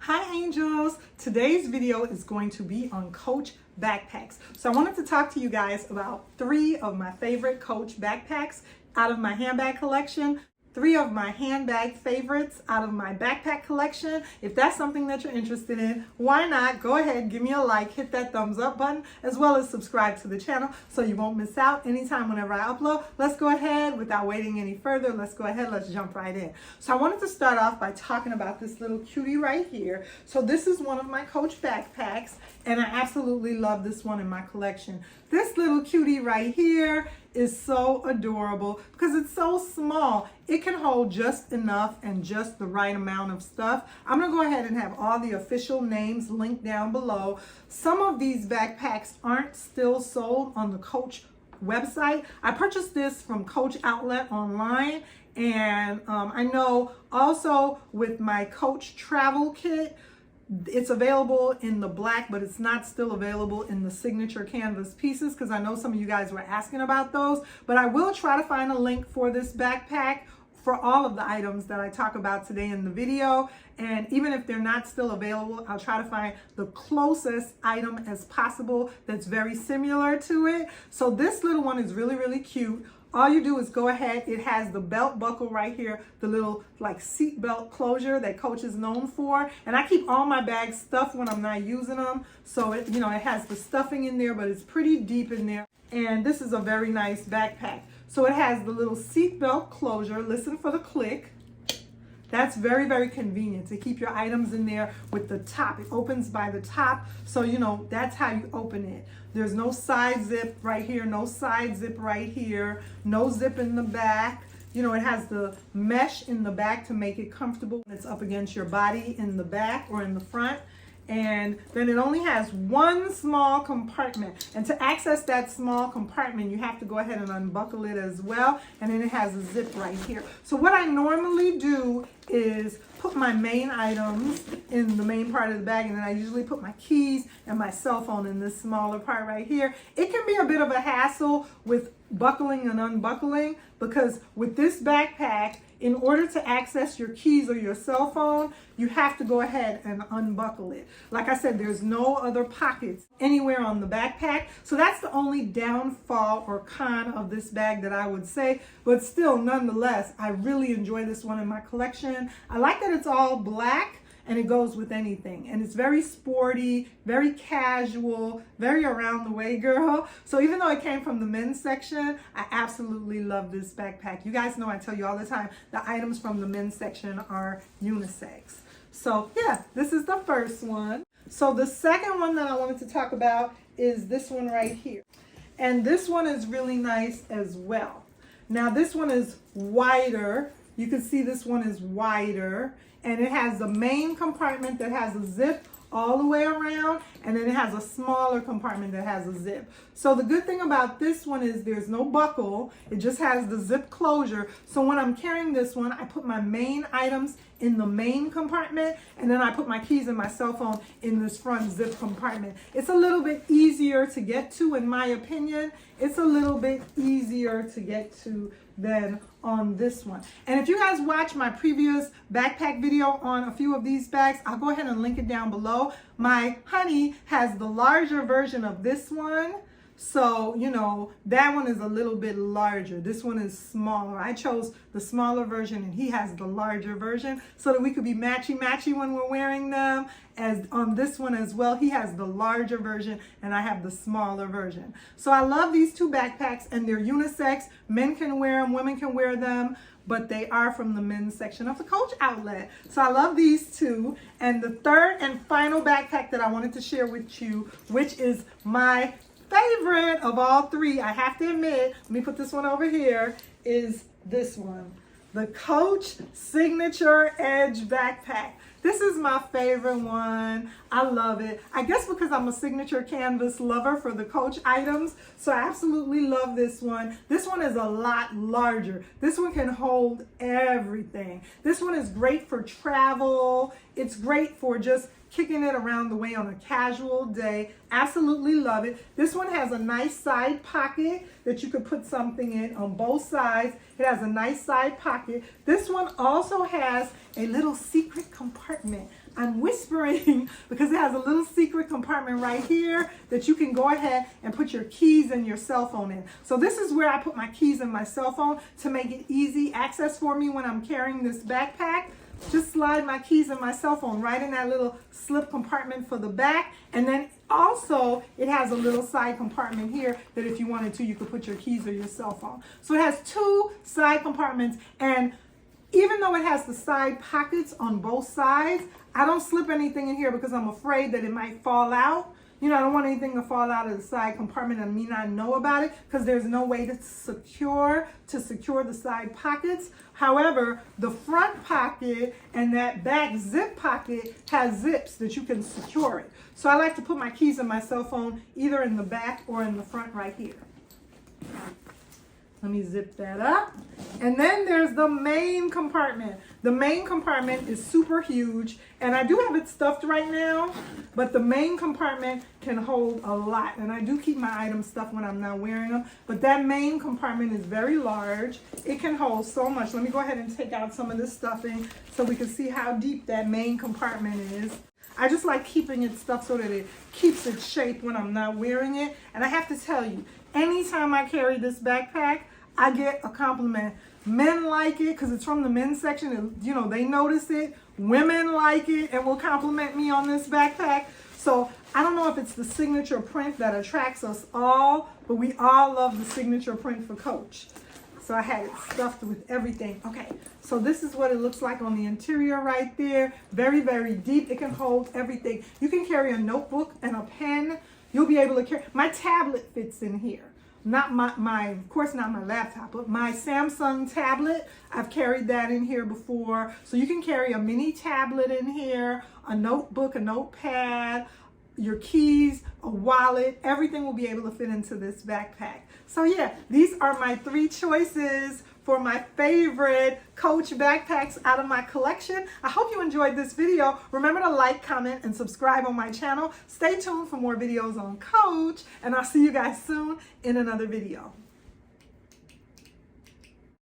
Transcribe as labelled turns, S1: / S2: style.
S1: Hi angels! Today's video is going to be on Coach backpacks. So I wanted to talk to you guys about 3 of my favorite Coach backpacks out of my handbag collection. 3 of my handbag favorites out of my backpack collection. If that's something that you're interested in, why not go ahead, give me a like, hit that thumbs up button, as well as subscribe to the channel so you won't miss out anytime whenever I upload. Let's go ahead, without waiting any further, let's jump right in. So I wanted to start off by talking about this little cutie right here. So this is one of my Coach backpacks, and I absolutely love this one in my collection. This little cutie right here is so adorable because it's so small. It can hold just enough and just the right amount of stuff. I'm gonna go ahead and have all the official names linked down below. Some of these backpacks aren't still sold on the Coach website. I purchased this from Coach Outlet online, and I know also with my Coach travel kit, it's available in the black, but it's not still available in the signature canvas pieces because I know some of you guys were asking about those. But I will try to find a link for this backpack for all of the items that I talk about today in the video. And even if they're not still available, I'll try to find the closest item as possible that's very similar to it. So this little one is really, really cute. All you do is go ahead, it has the belt buckle right here, the little like seat belt closure that Coach is known for. And I keep all my bags stuffed when I'm not using them. So it, it has the stuffing in there, but it's pretty deep in there. And this is a very nice backpack. So it has the little seat belt closure. Listen for the click. That's very, very convenient to keep your items in there with the top. It opens by the top, so that's how you open it. There's no side zip right here, no side zip right here, no zip in the back. It has the mesh in the back to make it comfortable when it's up against your body in the back or in the front. And then it only has one small compartment. And to access that small compartment, you have to go ahead and unbuckle it as well. And then it has a zip right here. So what I normally do is put my main items in the main part of the bag, and then I usually put my keys and my cell phone in this smaller part right here. It can be a bit of a hassle with buckling and unbuckling, because with this backpack, in order to access your keys or your cell phone, you have to go ahead and unbuckle it. Like I said, there's no other pockets anywhere on the backpack. So that's the only downfall or con of this bag that I would say. But still, nonetheless, I really enjoy this one in my collection. I like that it's all black and it goes with anything. And it's very sporty, very casual, very around the way girl. So even though it came from the men's section, I absolutely love this backpack. You guys know I tell you all the time, the items from the men's section are unisex. So yeah, this is the first one. So the second one that I wanted to talk about is this one right here. And this one is really nice as well. Now this one is wider. You can see this one is wider, and it has the main compartment that has a zip all the way around, and then it has a smaller compartment that has a zip. So the good thing about this one is there's no buckle. It just has the zip closure. So when I'm carrying this one, I put my main items in the main compartment, and then I put my keys and my cell phone in this front zip compartment. It's a little bit easier to get to, in my opinion. It's a little bit easier to get to than on this one. And if you guys watch my previous backpack video on a few of these bags, I'll go ahead and link it down below. My honey has the larger version of this one. So, that one is a little bit larger. This one is smaller. I chose the smaller version and he has the larger version so that we could be matchy-matchy when we're wearing them. As on this one as well, he has the larger version and I have the smaller version. So I love these 2 backpacks, and they're unisex. Men can wear them, women can wear them, but they are from the men's section of the Coach Outlet. So I love these 2. And the third and final backpack that I wanted to share with you, which is my favorite of all 3, I have to admit, let me put this one over here, is this one. The Coach Signature Edge Backpack. This is my favorite one. I love it. I guess because I'm a signature canvas lover for the Coach items, so I absolutely love this one. This one is a lot larger. This one can hold everything. This one is great for travel. It's great for just kicking it around the way on a casual day. Absolutely love it. This one has a nice side pocket that you could put something in on both sides. It has a nice side pocket. This one also has a little secret compartment I'm whispering because it has a little secret compartment right here that you can go ahead and put your keys and your cell phone in. So this is where I put my keys and my cell phone to make it easy access for me when I'm carrying this backpack. Just slide my keys and my cell phone right in that little slip compartment for the back. And then also it has a little side compartment here that if you wanted to, you could put your keys or your cell phone. So it has two side compartments, and even though it has the side pockets on both sides, I don't slip anything in here because I'm afraid that it might fall out. You know, I don't want anything to fall out of the side compartment and me not know about it, because there's no way to secure the side pockets. However, the front pocket and that back zip pocket has zips that you can secure it. So I like to put my keys and my cell phone either in the back or in the front right here. Let me zip that up. And then there's the main compartment. The main compartment is super huge, and I do have it stuffed right now, but the main compartment can hold a lot. And I do keep my items stuffed when I'm not wearing them, but that main compartment is very large. It can hold so much. Let me go ahead and take out some of this stuffing so we can see how deep that main compartment is. I just like keeping it stuffed so that it keeps its shape when I'm not wearing it. And I have to tell you, anytime I carry this backpack, I get a compliment. Men like it because it's from the men's section, and you know, they notice it. Women like it and will compliment me on this backpack. So I don't know if it's the signature print that attracts us all, but we all love the signature print for Coach. So I had it stuffed with everything. Okay, so this is what it looks like on the interior right there. Very, very deep. It can hold everything. You can carry a notebook and a pen. You'll be able to carry, my tablet fits in here. Not my, of course not my laptop, but my Samsung tablet. I've carried that in here before. So you can carry a mini tablet in here, a notebook, a notepad, your keys, a wallet. Everything will be able to fit into this backpack. So yeah, these are my 3 choices for my favorite Coach backpacks out of my collection. I hope you enjoyed this video. Remember to like, comment, and subscribe on my channel. Stay tuned for more videos on Coach, and I'll see you guys soon in another video.